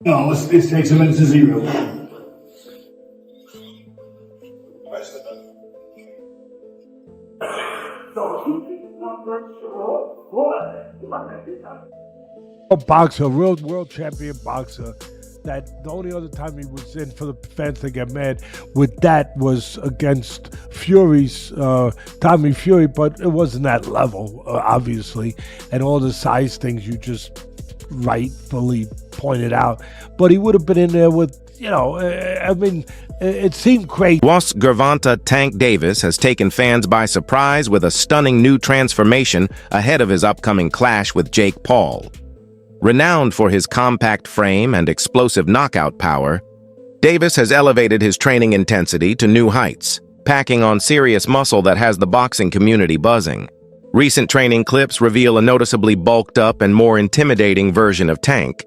No, this takes a minute to zero. A boxer, a real world champion boxer. That the only other time he was in for the fans to get mad with that was against Fury's Tommy Fury, but it wasn't that level, obviously, and all the size things you just rightfully pointed out. But he would have been in there with, it seemed crazy. Was Gervonta Tank Davis has taken fans by surprise with a stunning new transformation ahead of his upcoming clash with Jake Paul. Renowned for his compact frame and explosive knockout power, Davis has elevated his training intensity to new heights, packing on serious muscle that has the boxing community buzzing. Recent training clips reveal a noticeably bulked up and more intimidating version of Tank,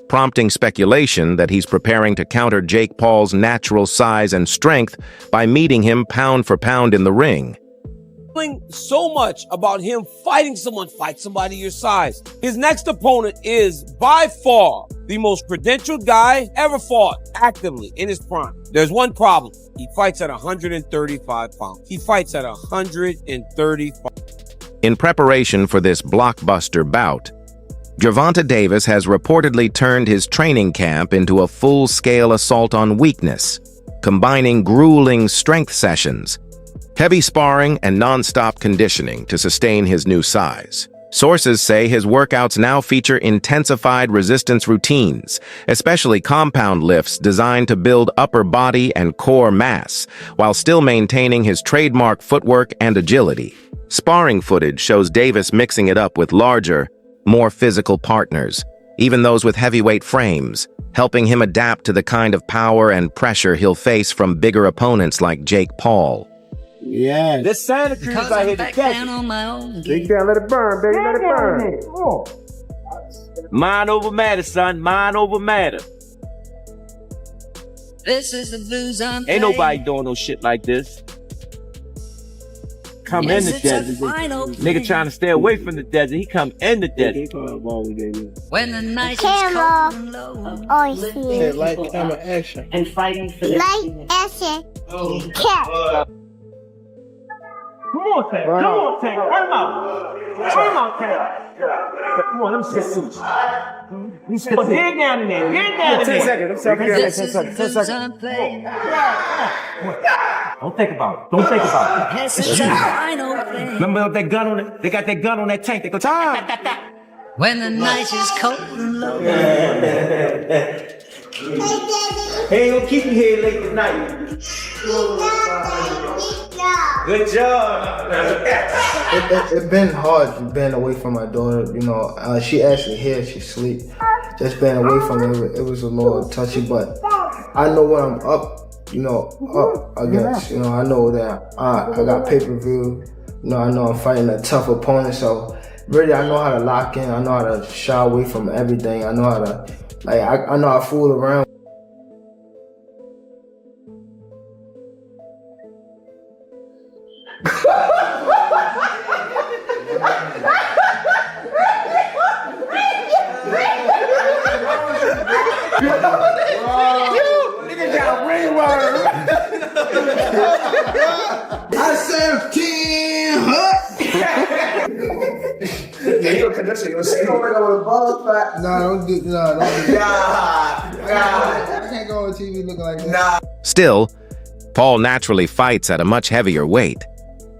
prompting speculation that he's preparing to counter Jake Paul's natural size and strength by meeting him pound for pound in the ring. So much about him fighting fight somebody your size. His next opponent is by far the most credentialed guy ever fought actively in his prime. There's one problem. He fights at 135 pounds. He fights at 135. In preparation for this blockbuster bout, Gervonta Davis has reportedly turned his training camp into a full-scale assault on weakness, combining grueling strength sessions, heavy sparring, and non-stop conditioning to sustain his new size. Sources say his workouts now feature intensified resistance routines, especially compound lifts designed to build upper body and core mass, while still maintaining his trademark footwork and agility. Sparring footage shows Davis mixing it up with larger, more physical partners, even those with heavyweight frames, helping him adapt to the kind of power and pressure he'll face from bigger opponents like Jake Paul. Yeah, this Santa Cruz I hit the catch. Big down, let it burn, baby, let it burn. Oh. Mind over matter, son. Mind over matter. This is the blues on. Ain't nobody doing no shit like this. Come in the desert. Nigga trying to stay away from the desert. He come in the desert. When the night is cold and low. Oh, see. Like camera action. And fighting for the light action. Cat. Come on, Tank. Come on, Tank. Turn him out. Turn him out, Tank. Come on, let me see. Dig down in there. Dig down in there. 10 seconds. 10 This is the blues on play. Don't think about it. Don't think about it. This is the final play. Remember that gun on it? They got that gun on that tank. They go, time. When the night is cold and low. He ain't gonna keep you here late tonight. Good job. It's been hard being away from my daughter. She actually here, she sleep. Just being away from her, it was a little touchy, but I know when I'm up, I guess. I know that I got pay-per-view. I know I'm fighting a tough opponent, so really I know how to lock in. I know how to shy away from everything. I know how to, I know how to fool around. I said 10 Don't do I can't go on TV looking like that. Still, Paul naturally fights at a much heavier weight,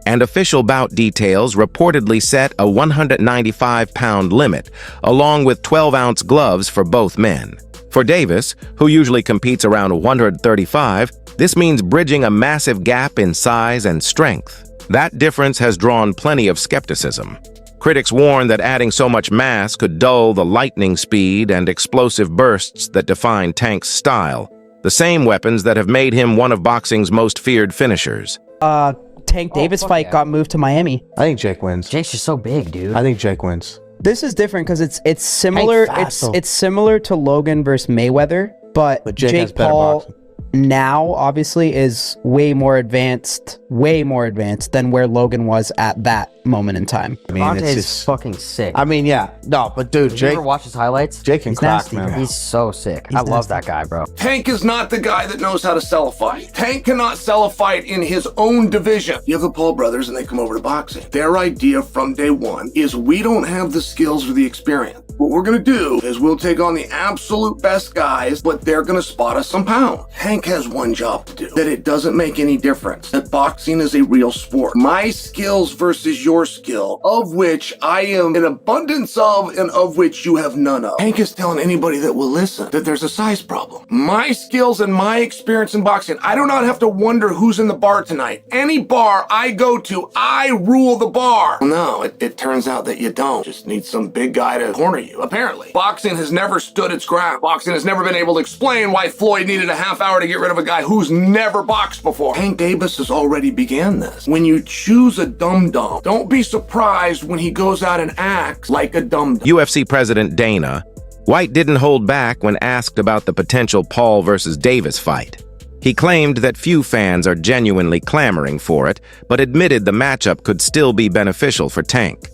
and official bout details reportedly set a 195-pound limit, along with 12-ounce gloves for both men. For Davis, who usually competes around 135, this means bridging a massive gap in size and strength. That difference has drawn plenty of skepticism. Critics warn that adding so much mass could dull the lightning speed and explosive bursts that define Tank's style, the same weapons that have made him one of boxing's most feared finishers. Tank Davis fight got moved to Miami. I think Jake wins. Jake's just so big, dude. I think Jake wins. This is different because it's similar. It's similar to Logan versus Mayweather, but Jake has better Paul. boxing. now obviously is way more advanced than where Logan was at that moment in time. I mean, Gervonta it's is just fucking sick. I mean, yeah. No, but dude, Did you Jake ever watch his highlights? Jake can He's crack, nasty, man. bro. He's so sick. I love that guy, bro. Tank is not the guy that knows how to sell a fight. Tank cannot sell a fight in his own division. You have the Paul brothers and they come over to boxing. Their idea from day one is we don't have the skills or the experience. What we're gonna do is we'll take on the absolute best guys, but they're gonna spot us some pounds. Tank has one job to do, that it doesn't make any difference, that boxing is a real sport. My skills versus your skill, of which I am an abundance of and of which you have none of. Tank is telling anybody that will listen that there's a size problem. My skills and my experience in boxing, I do not have to wonder who's in the bar tonight. Any bar I go to, I rule the bar. No, it turns out that you don't. Just need some big guy to corner you, apparently. Boxing has never stood its ground. Boxing has never been able to explain why Floyd needed a half hour to get rid of a guy who's never boxed before. Tank Davis has already began this. When you choose a dum-dum, don't be surprised when he goes out and acts like a dum-dum. UFC President Dana White didn't hold back when asked about the potential Paul versus Davis fight. He claimed that few fans are genuinely clamoring for it, but admitted the matchup could still be beneficial for Tank.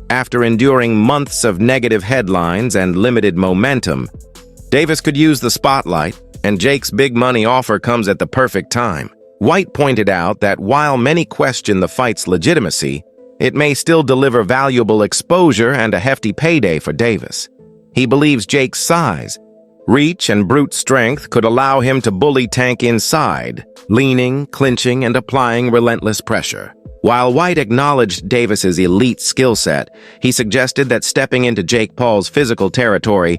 After enduring months of negative headlines and limited momentum, Davis could use the spotlight, and Jake's big money offer comes at the perfect time. White pointed out that while many question the fight's legitimacy, it may still deliver valuable exposure and a hefty payday for Davis. He believes Jake's size, reach, and brute strength could allow him to bully Tank inside, leaning, clinching, and applying relentless pressure. While White acknowledged Davis's elite skill set, he suggested that stepping into Jake Paul's physical territory,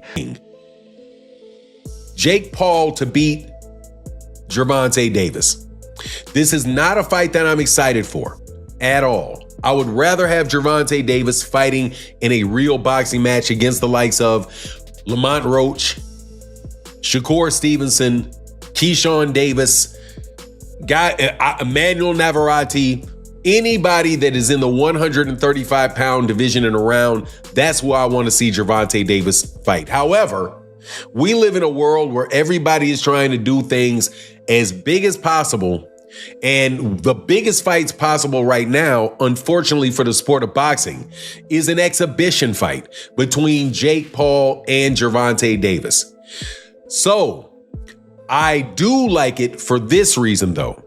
Jake Paul to beat Gervonta Davis. This is not a fight that I'm excited for at all. I would rather have Gervonta Davis fighting in a real boxing match against the likes of Lamont Roach, Shakur Stevenson, Keyshawn Davis, Emmanuel Navarrete, anybody that is in the 135-pound division and around. That's where I want to see Gervonta Davis fight. However, we live in a world where everybody is trying to do things as big as possible. And the biggest fights possible right now, unfortunately for the sport of boxing, is an exhibition fight between Jake Paul and Gervonta Davis. So I do like it for this reason, though.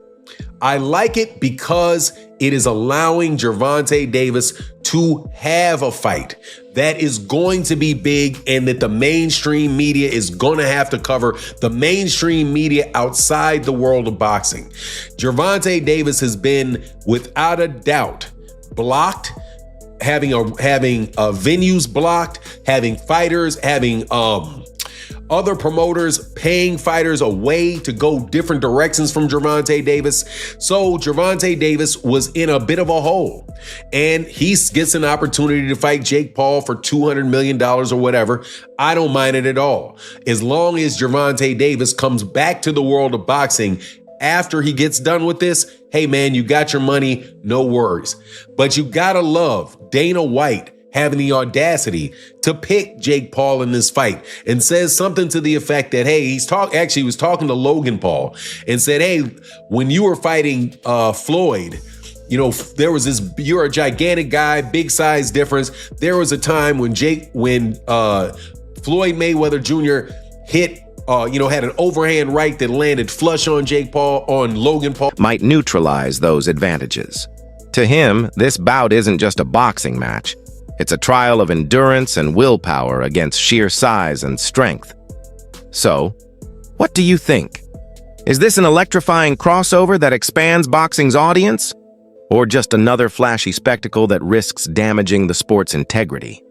I like it because it is allowing Gervonta Davis to have a fight that is going to be big and that the mainstream media is going to have to cover, the mainstream media outside the world of boxing. Gervonta Davis has been, without a doubt, blocked, having venues blocked, having fighters, having other promoters paying fighters away to go different directions from Gervonta Davis. So Gervonta Davis was in a bit of a hole, and he gets an opportunity to fight Jake Paul for $200 million or whatever. I don't mind it at all. As long as Gervonta Davis comes back to the world of boxing after he gets done with this, hey man, you got your money, no worries. But you gotta love Dana White having the audacity to pick Jake Paul in this fight, and says something to the effect that, hey, he was talking to Logan Paul and said, hey, when you were fighting Floyd, you know, there was this, you're a gigantic guy, big size difference. There was a time when Floyd Mayweather Jr. hit, had an overhand right that landed flush on Logan Paul. Might neutralize those advantages. To him, this bout isn't just a boxing match. It's a trial of endurance and willpower against sheer size and strength. So, what do you think? Is this an electrifying crossover that expands boxing's audience? Or just another flashy spectacle that risks damaging the sport's integrity?